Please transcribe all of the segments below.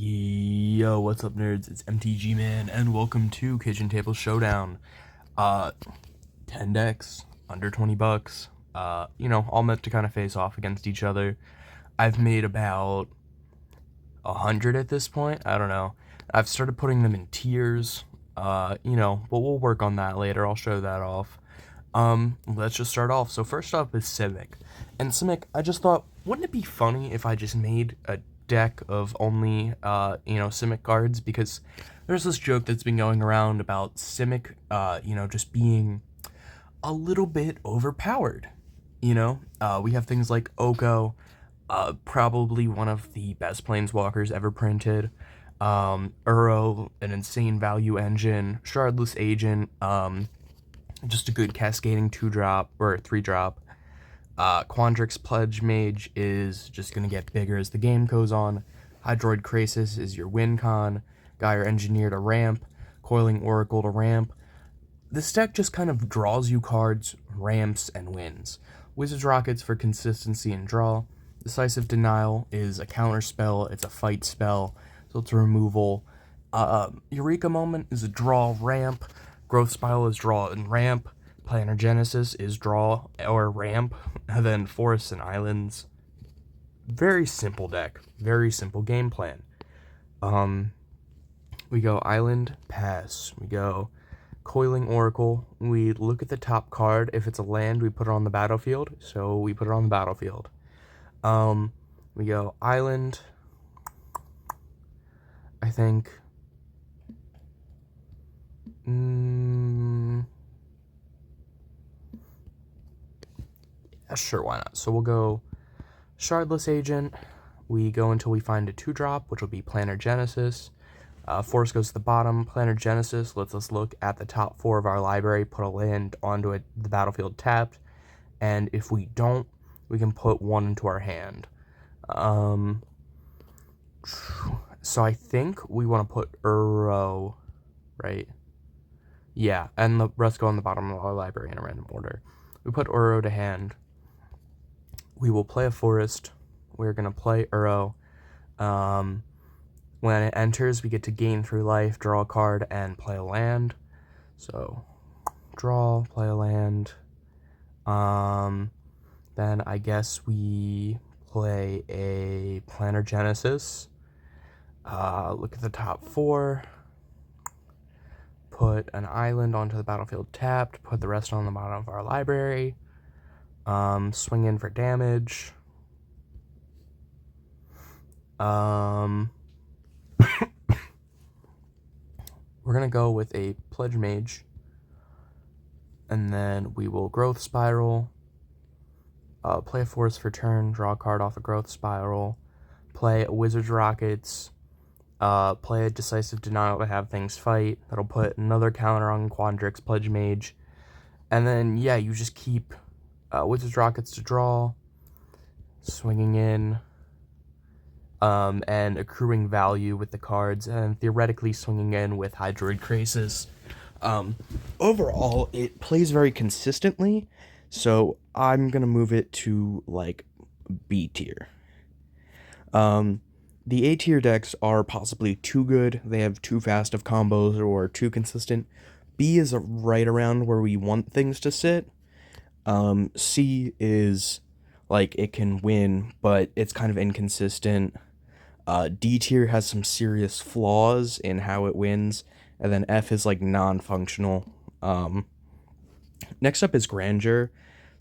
Yo, what's up, nerds? It's MTG Man, and welcome to Kitchen Table Showdown. Uh, 10 decks, under 20 bucks. All meant to kind of face off against each other. I've made about 100 at this point. I don't know. I've started putting them in tiers. But we'll work on that later. I'll show that off. Let's just start off. So first up is Simic. And Simic, I just thought, wouldn't it be funny if I just made a deck of only, Simic cards? Because there's this joke that's been going around about Simic, just being a little bit overpowered. We have things like Oko, probably one of the best planeswalkers ever printed. Uro, an insane value engine. Shardless Agent, just a good cascading 2-drop or 3-drop. Quandrix Pledge Mage is just going to get bigger as the game goes on. Hydroid Krasis is your win con. Gyre Engineer to ramp. Coiling Oracle to ramp. This deck just kind of draws you cards, ramps, and wins. Wizard's Rockets for consistency and draw. Decisive Denial is a counter spell, it's a fight spell, so it's a removal. Eureka Moment is a draw ramp. Growth Spiral is draw and ramp. Planar Genesis is draw or ramp. And then Forests and Islands. Very simple deck. Very simple game plan. We go Island, pass. We go Coiling Oracle. We look at the top card. If it's a land, we put it on the battlefield. So we put it on the battlefield. We go Island. I think. Yeah, sure, why not? So we'll go Shardless Agent. We go until we find a 2-drop, which will be Planar Genesis. Force goes to the bottom. Planar Genesis lets us look at the top 4 of our library, put a land onto it, the battlefield tapped, and if we don't, we can put 1 into our hand. So I think we want to put Uro, right? Yeah, and the rest go on the bottom of our library in a random order. We put Uro to hand. We will play a forest. We're going to play Uro. When it enters, we get to gain 3 life, draw a card, and play a land. So, draw, play a land. Then I guess we play a Planar Genesis. Look at the top 4. Put an island onto the battlefield tapped. Put the rest on the bottom of our library. Swing in for damage. We're going to go with a Pledge Mage. And then we will Growth Spiral. Play a Force for turn. Draw a card off a Growth Spiral. Play a Wizard's Rockets. Play a Decisive Denial to have things fight. That'll put another counter on Quandrix Pledge Mage. And then, yeah, you just keep Wizard's Rockets to draw. Swinging in. And accruing value with the cards, and theoretically swinging in with Hydroid Krasis. Overall, it plays very consistently, so I'm gonna move it to, like, B tier. The A tier decks are possibly too good, they have too fast of combos, or too consistent. B is right around where we want things to sit. C is, like, it can win, but it's kind of inconsistent. D tier has some serious flaws in how it wins, and then F is like non-functional. Next up is Grandeur.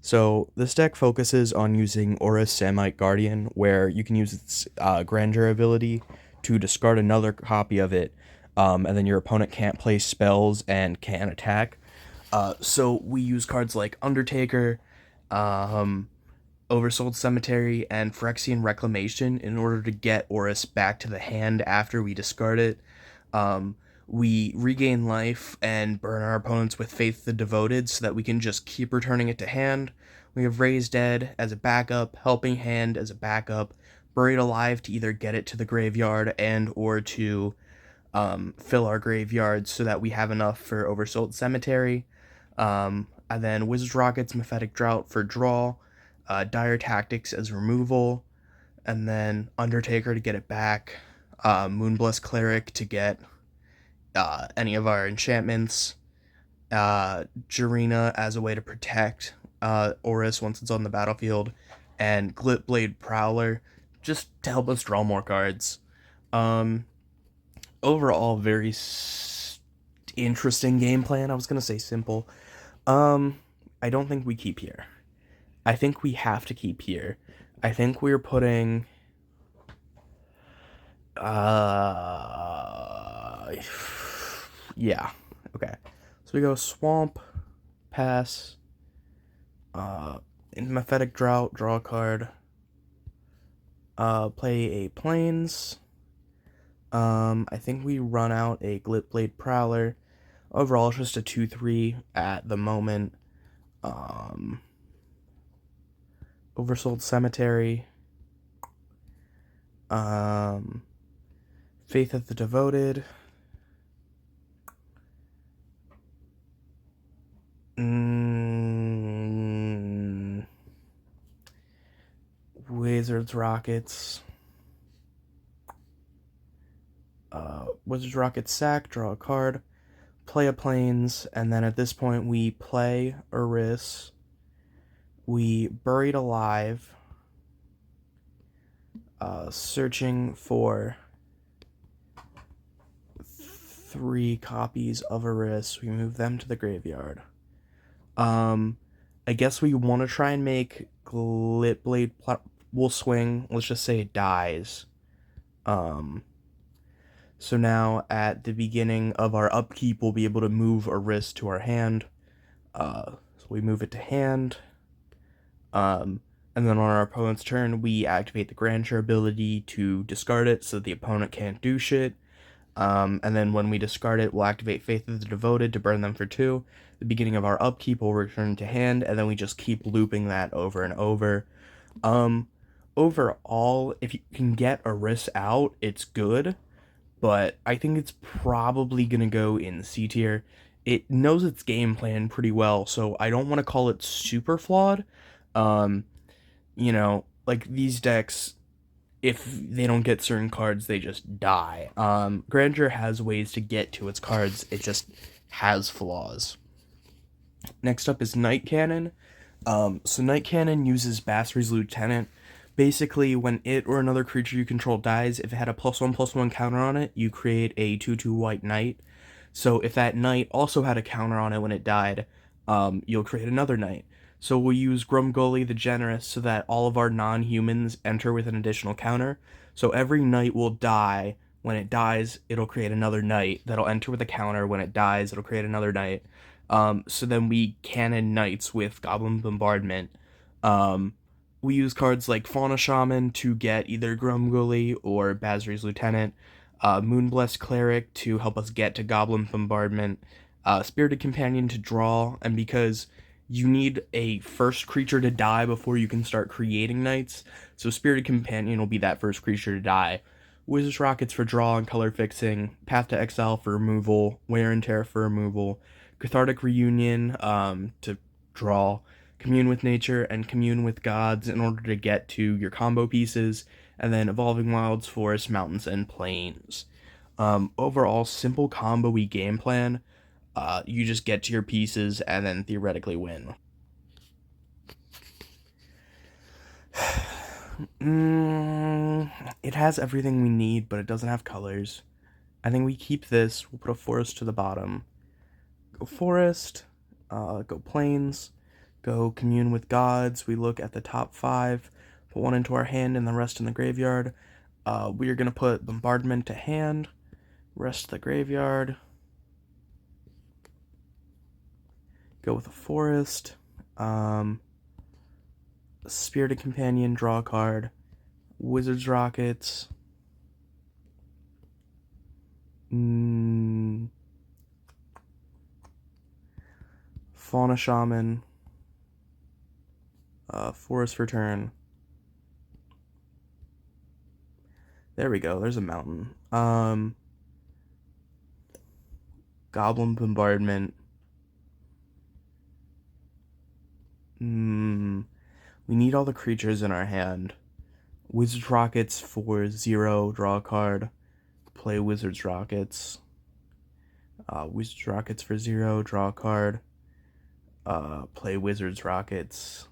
So this deck focuses on using Aura's Samite Guardian, where you can use its Grandeur ability to discard another copy of it, and then your opponent can't play spells and can't attack. So we use cards like Undertaker, Oversold Cemetery, and Phyrexian Reclamation in order to get Oris back to the hand after we discard it. We regain life and burn our opponents with Faith the Devoted so that we can just keep returning it to hand. We have Raised Dead as a backup, Helping Hand as a backup, Buried Alive to either get it to the graveyard and or to fill our graveyard so that we have enough for Oversold Cemetery. And then Wizard's Rockets, Mephetic Drought for draw. Dire Tactics as removal, and then Undertaker to get it back. Moonbless Cleric to get any of our enchantments, Jarina as a way to protect Oris once it's on the battlefield, and Glitblade Prowler just to help us draw more cards. Overall, very interesting game plan. I was gonna say simple. I don't think we keep here. I think we have to keep here. I think we're putting yeah. Okay. So we go swamp, pass, in Mephetic Drought, draw a card, play a Plains. I think we run out a Glitblade Prowler. Overall, it's just a 2-3 at the moment. Oversold Cemetery. Faith of the Devoted. Wizards Rockets. Wizards Rockets sack, draw a card, play a Plains, and then at this point we play Eris. We Buried Alive. Searching for 3 copies of Eris. We move them to the graveyard. I guess we want to try and make Glitblade will swing. Let's just say it dies. So now at the beginning of our upkeep, we'll be able to move Eris to our hand. So we move it to hand. And then on our opponent's turn, we activate the Grandeur ability to discard it so the opponent can't do shit. And then when we discard it, we'll activate Faith of the Devoted to burn them for 2. The beginning of our upkeep will return to hand, and then we just keep looping that over and over. Overall, if you can get Eris out, it's good, but I think it's probably going to go in C tier. It knows its game plan pretty well, so I don't want to call it super flawed. Like these decks, if they don't get certain cards, they just die. Grandeur has ways to get to its cards, it just has flaws. Next up is Night Cannon. So Night Cannon uses Basri's Lieutenant. Basically, when it or another creature you control dies, if it had a +1/+1 counter on it, you create a 2/2 white knight. So if that knight also had a counter on it when it died, you'll create another knight. So we'll use Grumgully the Generous so that all of our non-humans enter with an additional counter. So every knight will die. When it dies, it'll create another knight that'll enter with a counter. When it dies, it'll create another knight. So then we cannon knights with Goblin Bombardment. We use cards like Fauna Shaman to get either Grumgully or Basri's Lieutenant. Moonbless Cleric to help us get to Goblin Bombardment. Spirited Companion to draw, and because you need a first creature to die before you can start creating knights, so Spirited Companion will be that first creature to die. Wizards Rockets for draw and color fixing, Path to Exile for removal, Wear and Tear for removal, Cathartic Reunion to draw, Commune with Nature, and Commune with Gods in order to get to your combo pieces, and then Evolving Wilds, Forests, Mountains, and Plains. Overall, simple combo-y game plan. You just get to your pieces and then theoretically win. It has everything we need, but it doesn't have colors. I think we keep this. We'll put a forest to the bottom. Go forest, go plains, go commune with gods. We look at the top 5, put 1 into our hand and the rest in the graveyard. We are going to put bombardment to hand, rest of the graveyard. Go with a forest. Spirited Companion, draw a card. Wizards Rockets. Fauna Shaman. Forest Return. There we go, there's a mountain. Goblin Bombardment. We need all the creatures in our hand. Wizard Rockets for 0, draw a card. play Wizards Rockets. Wizards Rockets for 0, draw a card. Play Wizards Rockets.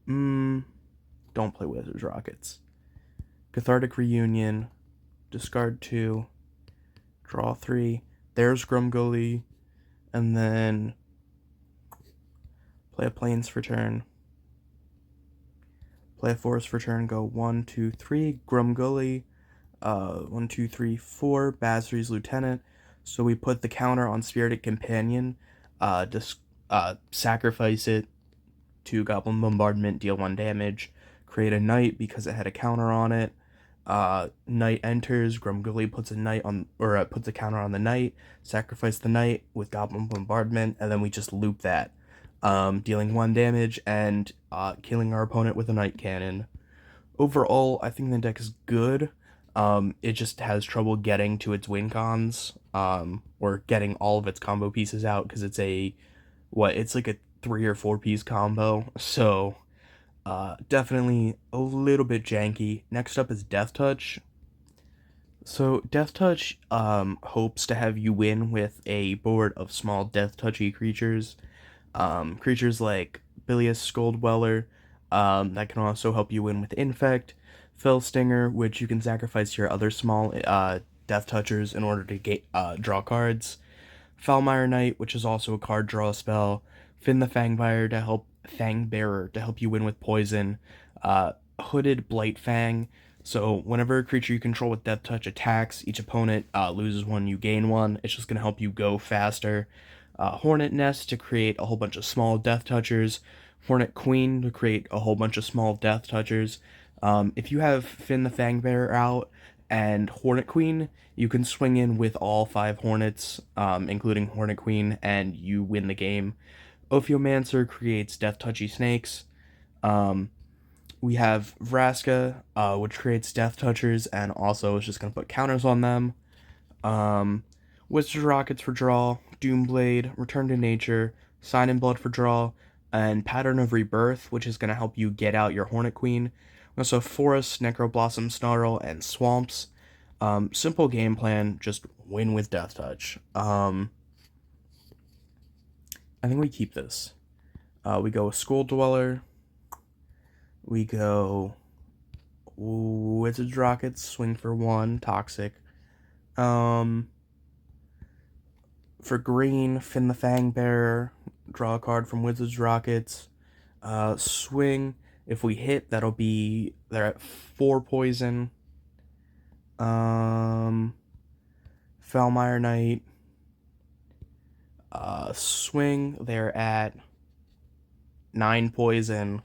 Don't play Wizards Rockets. Cathartic Reunion, discard 2, draw 3. There's Grumgully, and then play a Plains for turn. Play a Forest for turn, go 1, 2, 3, Grumgully, 1, 2, 3, 4, Basri's Lieutenant. So we put the counter on Spirited Companion, sacrifice it to Goblin Bombardment, deal 1 damage, create a knight because it had a counter on it. Knight enters, Grumgully puts a counter on the knight, sacrifice the knight with Goblin Bombardment, and then we just loop that, dealing 1 damage and killing our opponent with a knight cannon. Overall, I think the deck is good. It just has trouble getting to its win cons, or getting all of its combo pieces out, because it's like a 3 or 4 piece combo, so definitely a little bit janky. Next up is Death Touch. So Death Touch hopes to have you win with a board of small Death Touchy creatures. Creatures like Bilious Scoldweller, that can also help you win with Infect. Fellstinger, which you can sacrifice your other small Death Touchers in order to draw cards. Foulmire Knight, which is also a card draw spell. Finn the Fangbearer to help you win with poison. Hooded Blightfang. So whenever a creature you control with Death Touch attacks, each opponent loses 1, you gain 1. It's just going to help you go faster. Hornet Nest to create a whole bunch of small Death Touchers. Hornet Queen to create a whole bunch of small Death Touchers. If you have Finn the Fangbearer out and Hornet Queen, you can swing in with all 5 Hornets, including Hornet Queen, and you win the game. Ophiomancer creates Death Touchy Snakes. We have Vraska, which creates Death Touchers, and also is just going to put counters on them. Wizard Rockets for draw, Doomblade, Return to Nature, Sign in Blood for draw, and Pattern of Rebirth, which is going to help you get out your Hornet Queen. We also have Forests, Necroblossom Snarl, and Swamps. Simple game plan, just win with Death Touch. I think we keep this. We go Skull Dweller. We go Wizard's Rockets, swing for 1, Toxic. For green, Finn the Fangbearer, draw a card from Wizard's Rockets. Swing. If we hit, they're at 4 poison. Foulmire Knight. Swing, they're at 9 poison.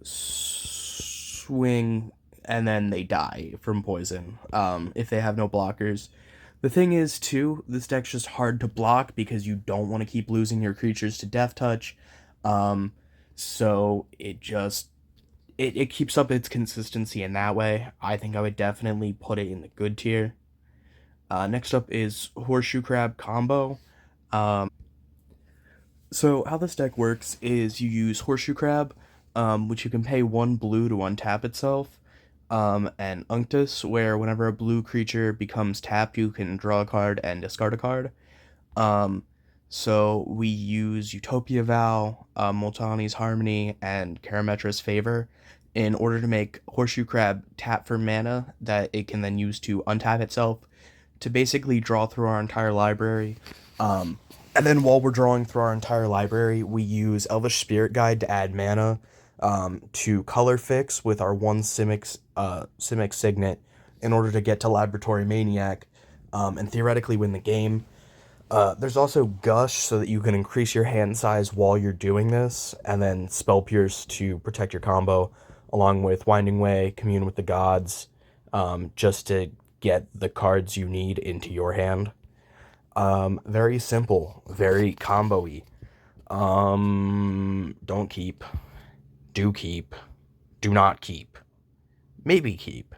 Swing, and then they die from poison, if they have no blockers. The thing is, too, this deck's just hard to block because you don't want to keep losing your creatures to Death Touch. So it keeps up its consistency in that way. I think I would definitely put it in the good tier. Next up is Horseshoe Crab Combo. So how this deck works is you use Horseshoe Crab, which you can pay 1 blue to untap itself, and Unctus, where whenever a blue creature becomes tapped, you can draw a card and discard a card. So we use Utopia Vow, Multani's Harmony, and Karametra's Favor in order to make Horseshoe Crab tap for mana that it can then use to untap itself to basically draw through our entire library. And then while we're drawing through our entire library, we use Elvish Spirit Guide to add mana, to color fix with our 1 Simic Signet in order to get to Laboratory Maniac, and theoretically win the game. There's also Gush, so that you can increase your hand size while you're doing this, and then Spell Pierce to protect your combo, along with Winding Way, Commune with the Gods, just to get the cards you need into your hand. Very simple, very combo-y. Don't keep. Do keep. Do not keep. Maybe keep.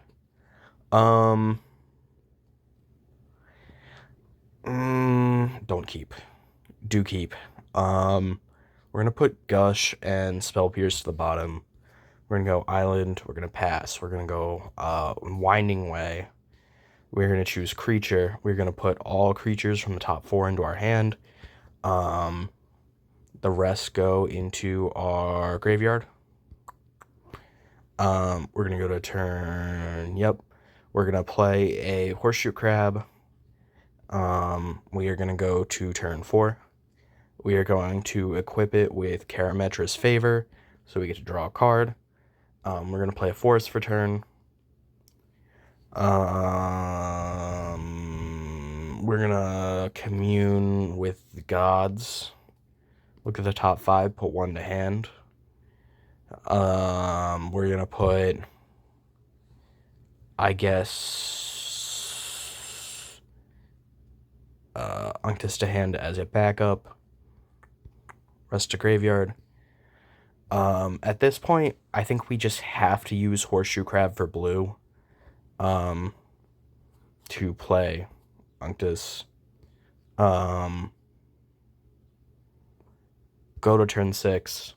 Don't keep. Do keep. We're gonna put Gush and Spell Pierce to the bottom. We're going to go island. We're going to pass. We're going to go winding way. We're going to choose creature. We're going to put all creatures from the top 4 into our hand. The rest go into our graveyard. We're going to go to turn. Yep. We're going to play a horseshoe crab. We are going to go to turn 4. We are going to equip it with Karametra's Favor, so we get to draw a card. We're going to play a forest for turn. We're going to commune with the gods. Look at the top 5, put 1 to hand. We're going to put, I guess, Unctus to hand as a backup. Rest to graveyard. At this point, I think we just have to use Horseshoe Crab for blue to play Unctus. Go to turn 6.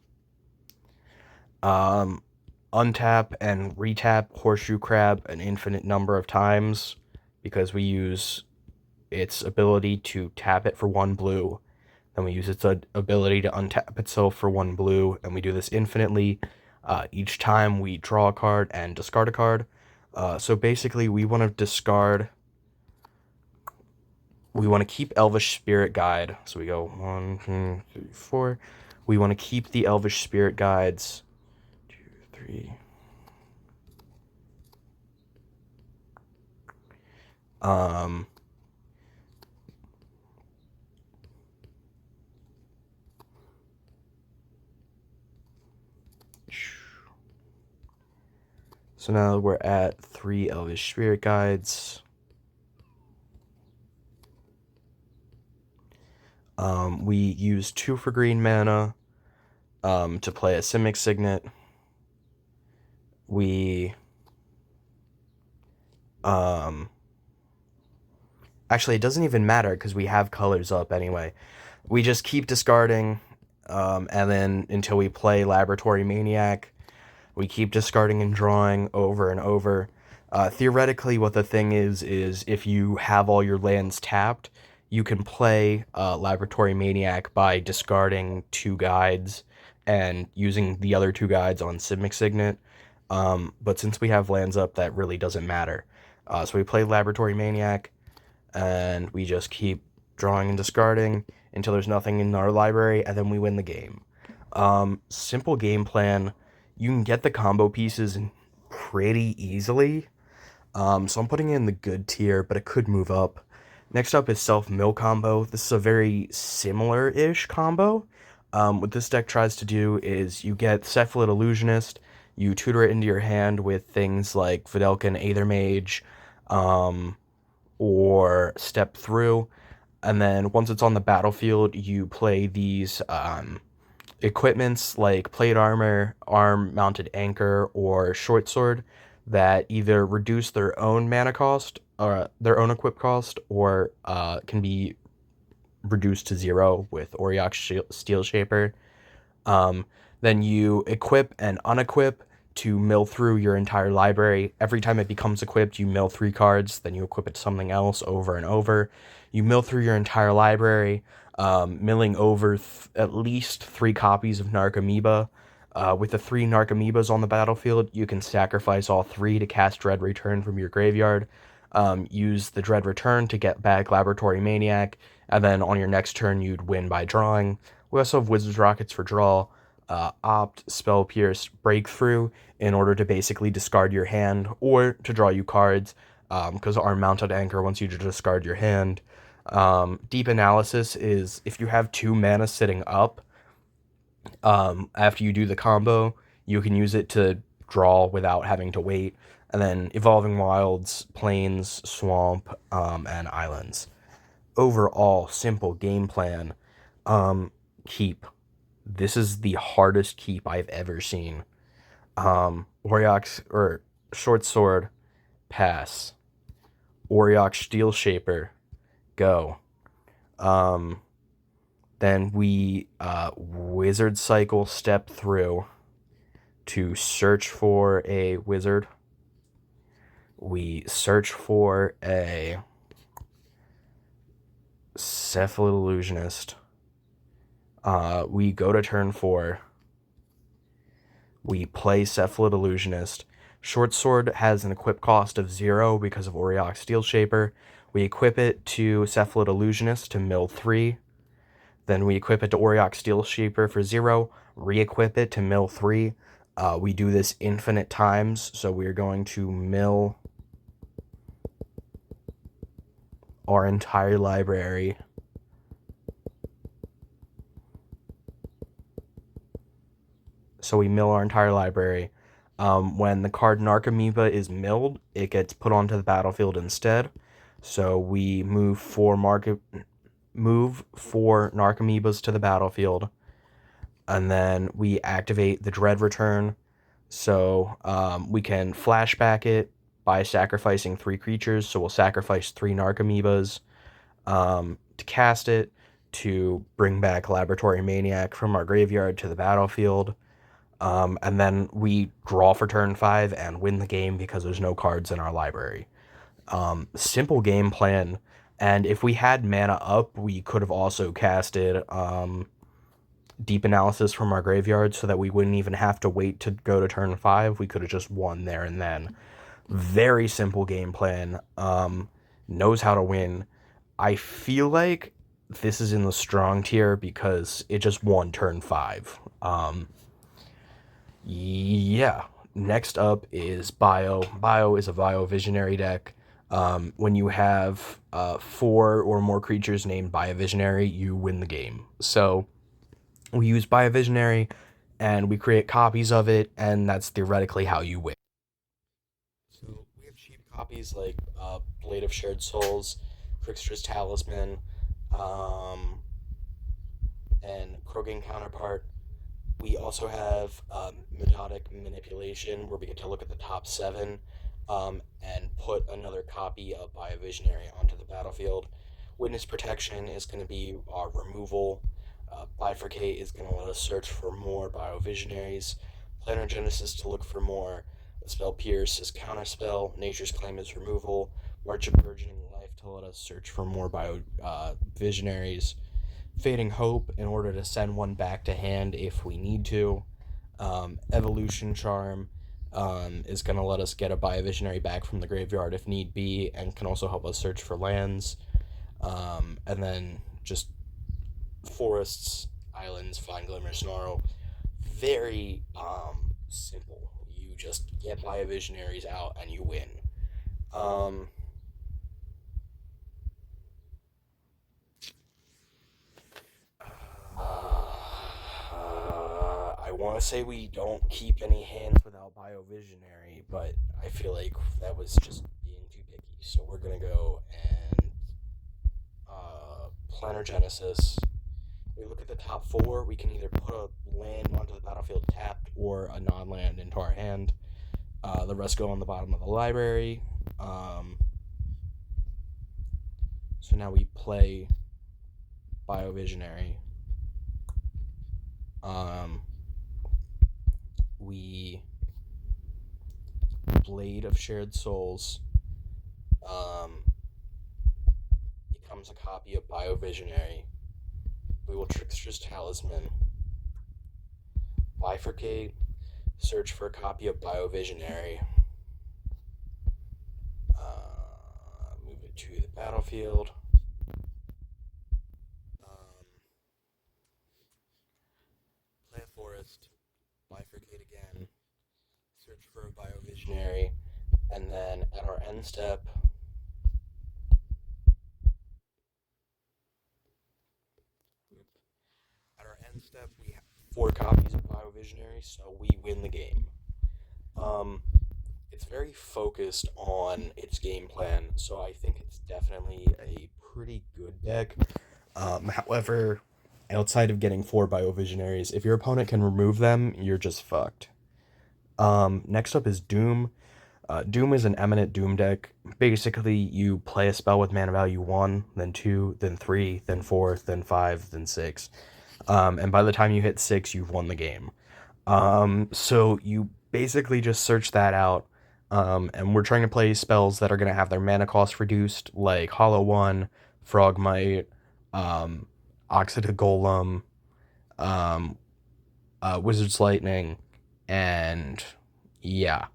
Untap and retap Horseshoe Crab an infinite number of times because we use its ability to tap it for 1 blue. Then we use its ability to untap itself for 1 blue, and we do this infinitely. Each time we draw a card and discard a card. So basically, we want to discard. We want to keep Elvish Spirit Guide. So we go 1, 2, 3, 4. We want to keep the Elvish Spirit Guides. 2, 3. So now we're at 3 Elvish Spirit Guides. We use 2 for green mana to play a Simic Signet. We actually, it doesn't even matter because we have colors up anyway. We just keep discarding, and then until we play Laboratory Maniac, we keep discarding and drawing over and over. Theoretically, what the thing is if you have all your lands tapped, you can play Laboratory Maniac by discarding 2 guides and using the other 2 guides on Simic Signet. But since we have lands up, that really doesn't matter. So we play Laboratory Maniac, and we just keep drawing and discarding until there's nothing in our library, and then we win the game. Simple game plan. You can get the combo pieces pretty easily. So I'm putting it in the good tier, but it could move up. Next up is Self-Mill combo. This is a very similar-ish combo. What this deck tries to do is you get Cephalid Illusionist, you tutor it into your hand with things like Fidelkin Aethermage, or Step Through, and then once it's on the battlefield, you play these equipments like Plate Armor, Arm-Mounted Anchor, or Short Sword that either reduce their own mana cost, their own equip cost, or can be reduced to 0 with Auriok Steel Shaper. Then you equip and unequip to mill through your entire library. Every time it becomes equipped, you mill 3 cards, then you equip it to something else over and over. You mill through your entire library, milling over at least 3 copies of Narcomoeba. With the 3 Narcomoebas on the battlefield, you can sacrifice all 3 to cast Dread Return from your graveyard. Use the Dread Return to get back Laboratory Maniac, and then on your next turn, you'd win by drawing. We also have Wizard's Rockets for draw, Opt, Spell Pierce, Breakthrough, in order to basically discard your hand, or to draw you cards, because our Mounted Anchor wants you to discard your hand. Deep Analysis is if you have 2 mana sitting up, after you do the combo, you can use it to draw without having to wait. And then Evolving Wilds, Plains, Swamp, and Islands. Overall, simple game plan. Keep. This is the hardest keep I've ever seen. Auriok, or Short Sword, pass. Auriok Steel Shaper, go. Then we Wizard Cycle Step Through. to search for a wizard. We search for a Cephalid Illusionist. We go to turn 4. We play Cephalid Illusionist. Short Sword has an equip cost of 0 because of Auriok Steel Shaper. We equip it to Cephalid Illusionist to mill 3. Then we equip it to Auriok Steel Shaper for 0. Re-equip it to mill 3. We do this infinite times, so we're going to mill our entire library. So we mill our entire library. When the card Narcomoeba is milled, it gets put onto the battlefield instead. So we move 4 Narcomoebas to the battlefield, and then we activate the Dread Return. So we can flashback it by sacrificing 3 creatures. So we'll sacrifice 3 Narcomoebas to cast it, to bring back Laboratory Maniac from our graveyard to the battlefield. And then we draw for turn 5 and win the game because there's no cards in our library. Simple game plan. And if we had mana up, we could have also casted Deep Analysis from our graveyard so that we wouldn't even have to wait to go to turn 5. We could have just won there and then. Very simple game plan. Knows how to win. I feel like this is in the strong tier because it just won turn 5. Yeah. Next up is Bio. Bio is a Bio Visionary deck. When you have 4 or more creatures named Biovisionary, you win the game. So we use Biovisionary, and we create copies of it, and that's theoretically how you win. So we have cheap copies like Blade of Shared Souls, Trickster's Talisman, and Krogan Counterpart. We also have Methodic Manipulation, where we get to look at the top 7 and put another copy of Biovisionary onto the battlefield. Witness Protection is going to be our removal. Bifurcate is going to let us search for more Biovisionaries. Planar Genesis to look for more. The spell Pierce is counterspell. Nature's Claim is removal. March of Burgeoning Life to let us search for more Biovisionaries. Fading Hope in order to send one back to hand if we need to. Evolution Charm is going to let us get a Biovisionary back from the graveyard if need be, and can also help us search for lands. And then just forests, islands, Fine Glimmer, Snarl. Very simple. You just get Biovisionaries out and you win. I want to say we don't keep any hands without Biovisionary, but I feel like that was just being too picky. So we're going to go and Planar Genesis. We look at the top 4. We can either put a land onto the battlefield tapped or a non-land into our hand. The rest go on the bottom of the library. So now we play Biovisionary. We Blade of Shared Souls becomes a copy of Biovisionary. We will Trickster's Talisman. Bifurcate. Search for a copy of Biovisionary. Move it to the battlefield. Play a forest. Bifurcate again. Search for a Biovisionary. And then at our end step, we have 4 copies of Biovisionary, so we win the game. It's very focused on its game plan, so I think it's definitely a pretty good deck. However, outside of getting 4 Biovisionaries, if your opponent can remove them, you're just fucked. Next up is Doom. Doom is an Eminent Doom deck. Basically, you play a spell with mana value 1, then 2, then 3, then 4, then 5, then 6. And by the time you hit 6, you've won the game. So you basically just search that out. And we're trying to play spells that are going to have their mana cost reduced, like Hollow One, Frogmite, um, Oxida Golem, um, Wizard's Lightning, and yeah.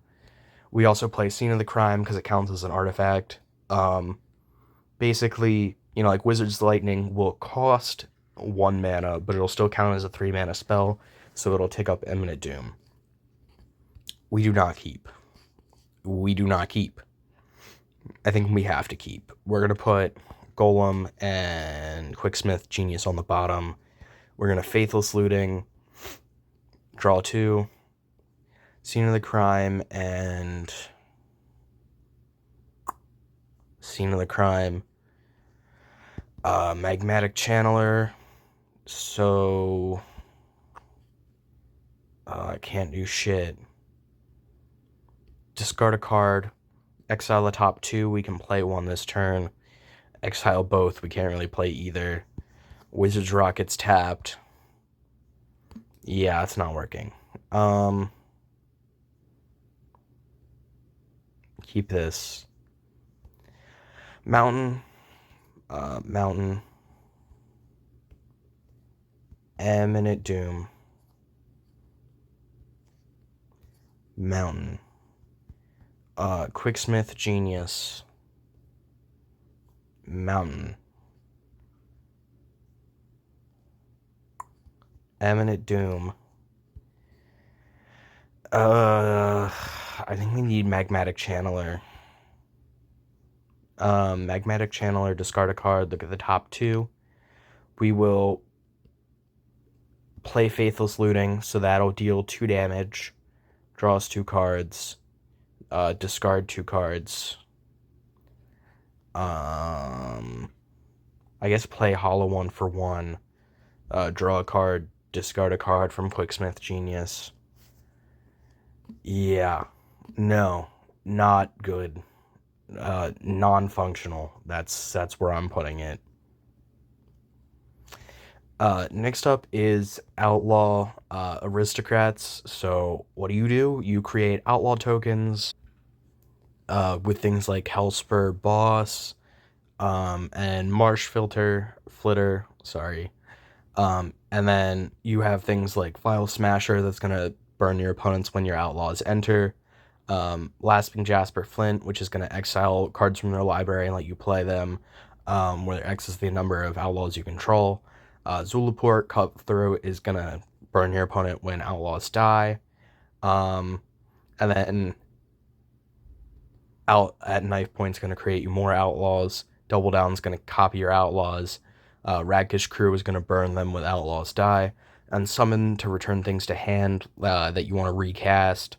We also play Scene of the Crime because it counts as an artifact. Um, Basically, like Wizard's Lightning will cost 1 mana, but it'll still count as a 3 mana spell, so it'll take up Imminent Doom. We do not keep. We do not keep. I think we have to keep. We're going to put Golem and Quicksmith Genius on the bottom. We're going to Faithless Looting, draw 2, Scene of the Crime, and Scene of the Crime, Magmatic Channeler, so I can't do shit. Discard a card, exile the top 2, we can play 1 this turn, exile both, we can't really play either. Wizard's Rocket's tapped. Yeah, it's not working. Keep this. Mountain, Imminent Doom, Mountain, Quicksmith Genius, Mountain, Imminent Doom. I think we need Magmatic Channeler. Magmatic Channeler, discard a card, look at the top 2. We will play Faithless Looting, so that'll deal 2 damage. Draws 2 cards. Discard 2 cards. I guess play Hollow One for 1. Draw a card, discard a card from Quicksmith Genius. Yeah. No. Not good. Non-functional. That's where I'm putting it. Next up is Outlaw Aristocrats. So what do? You create Outlaw tokens with things like Hellspur Boss and Marsh Flitter, sorry. And then you have things like File Smasher that's going to burn your opponents when your Outlaws enter. Lasping Jasper Flint, which is going to exile cards from their library and let you play them, where X is the number of Outlaws you control. Zulaport Cutthroat is going to burn your opponent when Outlaws die. And then Out at Knife Point is going to create you more Outlaws. Double Down is going to copy your Outlaws. Ragkish Crew is going to burn them when Outlaws die. And Summon to return things to hand that you want to recast.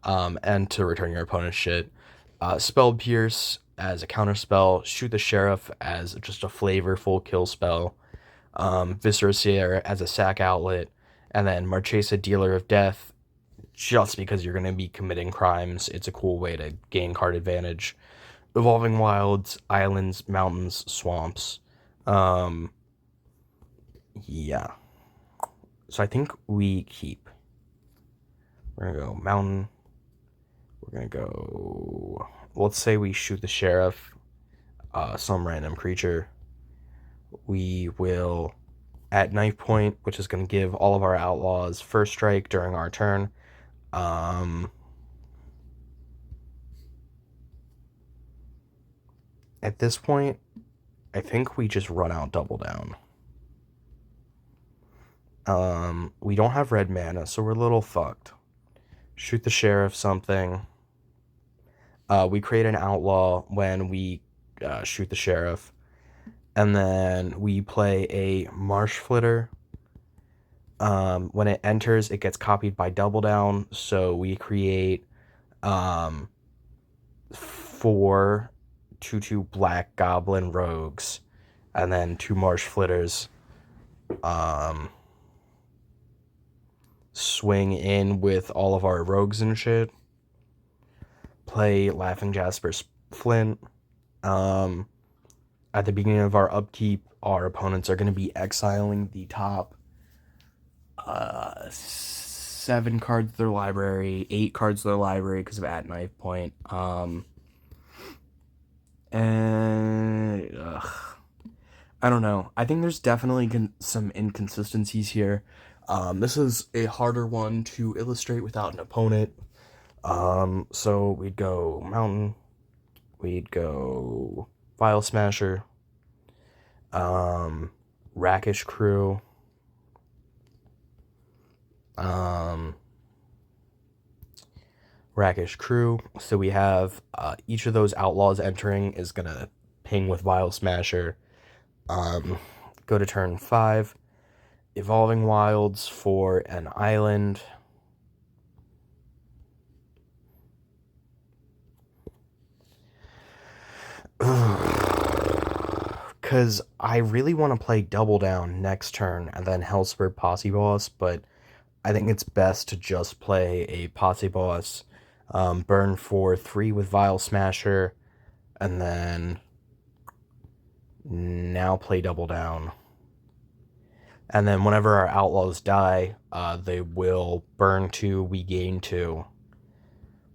And to return your opponent's shit. Spell Pierce as a counterspell. Shoot the Sheriff as just a flavorful kill spell. Viscera as a sack outlet. And then Marchesa, Dealer of Death, just because you're going to be committing crimes. It's a cool way to gain card advantage. Evolving Wilds, Islands, Mountains, Swamps. Yeah. So I think we keep. We're going to go Mountain. We're going to go... Let's say we shoot the Sheriff. Some random creature. We will... At Knife Point, which is going to give all of our Outlaws first strike during our turn. At this point, I think we just run out Double Down. We don't have red mana, so we're a little fucked. Shoot the Sheriff something. We create an Outlaw when we shoot the Sheriff. And then we play a Marsh Flitter. When it enters, it gets copied by Double Down. So we create 4 2/2 Black Goblin Rogues. And then 2 Marsh Flitters. Swing in with all of our rogues and shit. Play Laughing Jasper Flint. At the beginning of our upkeep, our opponents are going to be exiling the top 7 cards to their library, 8 cards to their library because of at knife point. And I don't know. I think there's definitely some inconsistencies here. This is a harder one to illustrate without an opponent. So we'd go Mountain, we'd go File Smasher, Rackish Crew, Rackish Crew. So we have each of those outlaws entering is gonna ping with Vile Smasher. Go to turn 5. Evolving Wilds for an island. Because I really want to play Double Down next turn and then Hellspur Posse Boss, but I think it's best to just play a Posse Boss, burn for 3 with Vile Smasher, and then now play Double Down. And then whenever our outlaws die, they will burn 2, we gain 2.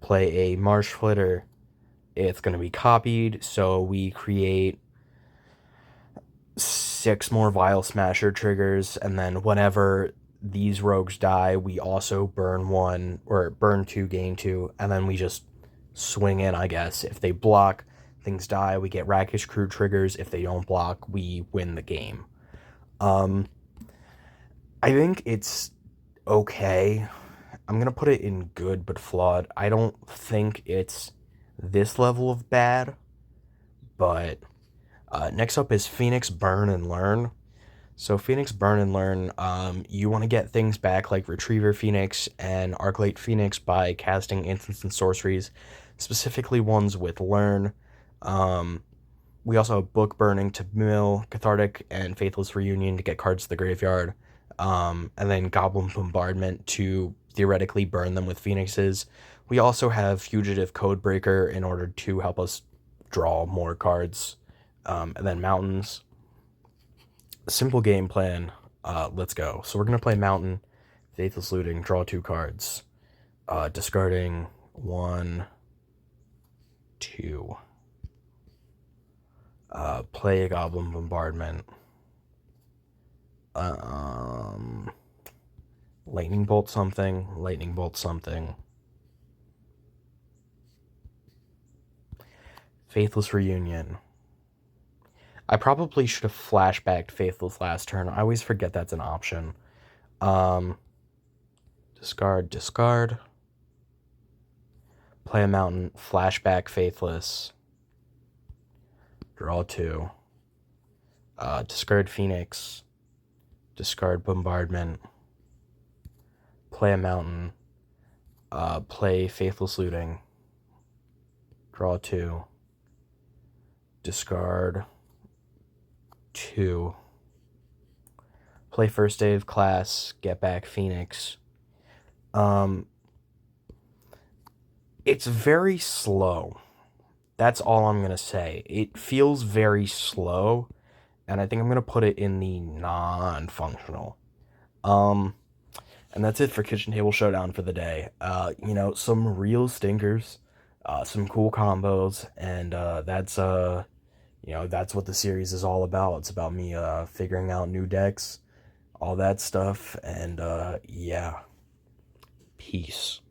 Play a Marsh Flitter. It's going to be copied, so we create 6 more Vile Smasher triggers, and then whenever these rogues die, we also burn 1, or burn 2, gain 2, and then we just swing in, I guess. If they block, things die, we get Rackish Crew triggers. If they don't block, we win the game. I think it's okay. I'm going to put it in good but flawed. I don't think it's this level of bad, but next up is Phoenix Burn and Learn. So Phoenix Burn and Learn, you want to get things back like Retriever Phoenix and Arclight Phoenix by casting instants and sorceries, specifically ones with Learn. We also have Book Burning to mill, Cathartic and Faithless Reunion to get cards to the graveyard, and then Goblin Bombardment to theoretically burn them with Phoenixes. We also have Fugitive Codebreaker in order to help us draw more cards, and then Mountains. Simple game plan. Let's go. So we're going to play Mountain, Faithless Looting, draw 2 cards, discarding 1, 2. Play a Goblin Bombardment. Lightning Bolt something, Lightning Bolt something. Faithless Reunion. I probably should have flashbacked Faithless last turn. I always forget that's an option. Discard. Play a Mountain, flashback Faithless. Draw 2. Discard Phoenix. Discard Bombardment. Play a Mountain. Play Faithless Looting. Draw 2. Discard 2. Play First Day of Class. Get back Phoenix. It's very slow. That's all I'm going to say. It feels very slow, and I think I'm going to put it in the non-functional. And that's it for Kitchen Table Showdown for the day. Some real stinkers, some cool combos, and that's what the series is all about. It's about me figuring out new decks, all that stuff, and yeah. Peace.